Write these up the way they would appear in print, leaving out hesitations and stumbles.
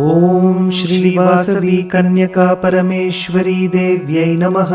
ఓం శ్రీ వాసవి కన్యకా పరమేశ్వరీ దేవ్యై నమః.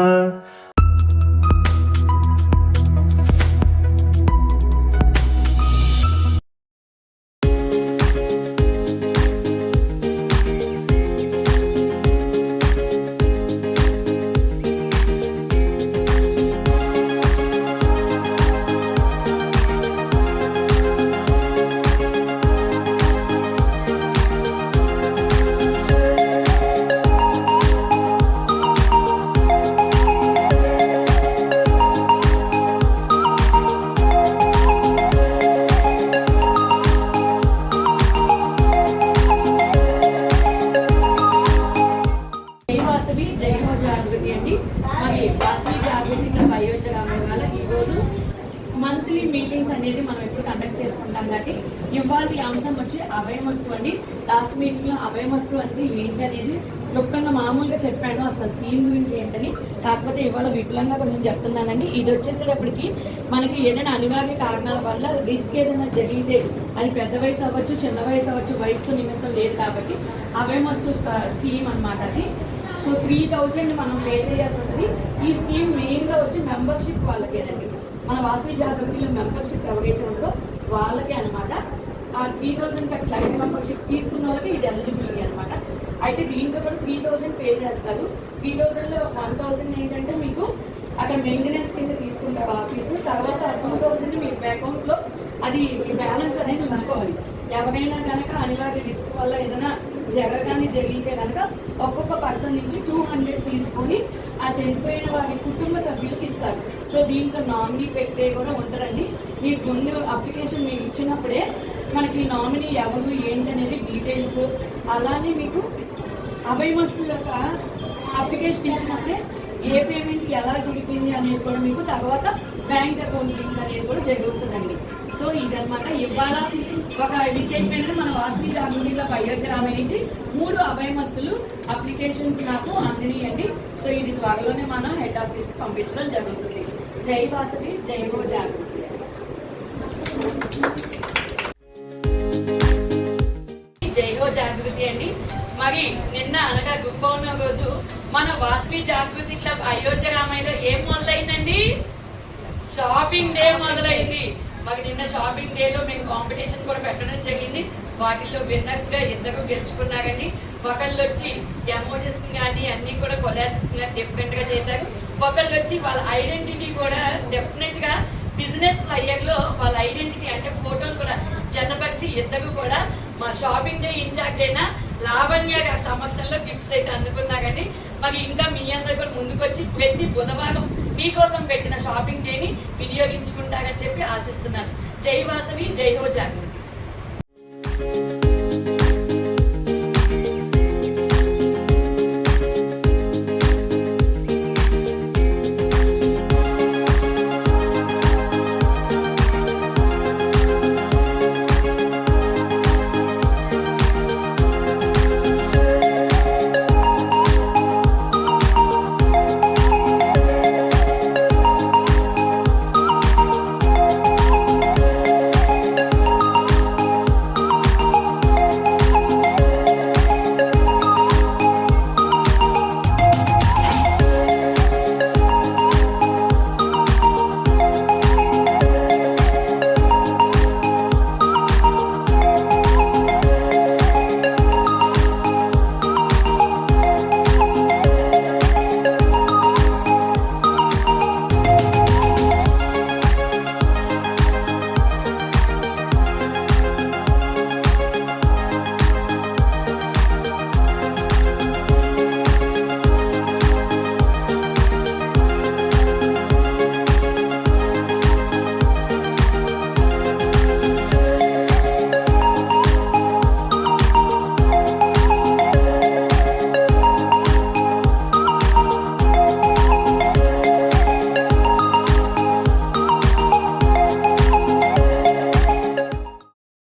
Monthly meetings అనేది మనం ఎప్పుడు కండక్ట్ చేసుకుంటాం కాబట్టి ఇవాళ అంశం వచ్చి అభయమస్తు అండి. లాస్ట్ మీటింగ్ లో అభయమస్తు అంటే ఏంటి అనేది క్లుప్తంగా మామూలుగా చెప్పాను, అసలు స్కీమ్ గురించి ఏంటని. కాకపోతే ఇవాళ విపులంగా కొంచెం చెప్తున్నానండి. ఇది వచ్చేసేటప్పటికి మనకి ఏదైనా అనివార్య కారణాల వల్ల రిస్క్ ఏదైనా జరిగితే అది పెద్ద వయసు అవ్వచ్చు, చిన్న వయసు అవ్వచ్చు, వయసుతో నిమిత్తం లేదు కాబట్టి అభయమస్తు స్కీమ్ అనమాట అది. సో 3000 మనం పే చేయాల్సి ఉంటుంది. ఈ స్కీమ్ మెయిన్గా వచ్చి మెంబర్షిప్ వాళ్ళకేనండి. మన వాసవి జాగృతిలో మెంబర్షిప్ ఎవరైతే ఉందో వాళ్ళకే అనమాట. ఆ 3000 కట్టి లైఫ్ మెంబర్షిప్ తీసుకున్న వాళ్ళకి ఇది ఎలిజిబిలిటీ అనమాట. అయితే దీంట్లో కూడా 3000 పే చేస్తారు. 3000లో 1000 ఏంటంటే మీకు అక్కడ మెయింటెనెన్స్ కింద తీసుకుంటారు ఆఫీసు. తర్వాత 2000 మీ అకౌంట్లో అది బ్యాలెన్స్ అనేది ఉంచుకోవాలి. ఎవరైనా కనుక అనివార్య రిస్క్ వల్ల ఏదైనా జరగానే జరిగితే కనుక ఒక్కొక్క పర్సన్ నుంచి 200 తీసుకొని ఆ చనిపోయిన వారి కుటుంబ సభ్యులకు ఇస్తారు. సో దీంట్లో నామినీ పెట్టే కూడా ఉంటారండి. మీకు ముందు అప్లికేషన్ మీరు ఇచ్చినప్పుడే మనకి నామినీ ఎవరు ఏంటనేది డీటెయిల్స్, అలానే మీకు అభయమస్తు యొక్క అప్లికేషన్ ఇచ్చినప్పుడే ఏ పేమెంట్ ఎలా జరిగింది అనేది కూడా మీకు తర్వాత బ్యాంక్ అకౌంట్ లింక్ అనేది కూడా జరుగుతుందండి. సో ఇదనమాట. ఇవాళ ఒక విశేషమైన మన వాసవి జాగృతిలో అయోధ్యరామయ్య నుంచి 3 అభయమస్తులు అప్లికేషన్స్ నాకు అందినాయండి. సో ఇది త్వరలోనే మనం హెడ్ ఆఫీస్కి పంపించడం జరుగుతుంది. జై వాసవి, జై హో జాగృతి. జై హో జాగృతి అండి. మరి నిన్న అనగా గురు పౌర్ణమి రోజు మన వాసవి జాగృతి క్లబ్ అయోధ్యరామయ్యలో ఏం మొదలైందండి? షాపింగ్ డే మొదలైంది. మాకు నిన్న షాపింగ్ డేలో మేము కాంపిటీషన్ కూడా పెట్టడం జరిగింది. వాటిల్లో విన్నర్స్గా 2 గెలుచుకున్నారండి. ఒకళ్ళు వచ్చి ఎమోజెస్ కానీ అన్నీ కూడా కొలాజెస్ డిఫరెంట్గా చేశారు. ఒకళ్ళు వచ్చి వాళ్ళ ఐడెంటిటీ కూడా డెఫినెట్గా బిజినెస్ ఫ్లైయర్లో వాళ్ళ ఐడెంటిటీ అంటే ఫోటోలు కూడా జతపరిచి 2 కూడా మా షాపింగ్ డే ఇన్ఛార్జ్ అయిన లావణ్య గారి సమక్షంలో గిఫ్ట్స్ అయితే అందుకున్నారండి. మరి ఇంకా మీ అందరు కూడా ముందుకు వచ్చి ప్రతి బుధవారం మీకోసం పెట్టిన షాపింగ్ డేని వినియోగించుకుంటారని చెప్పి ఆశిస్తున్నాను. జై వాసవి, జై హో జాగృతి.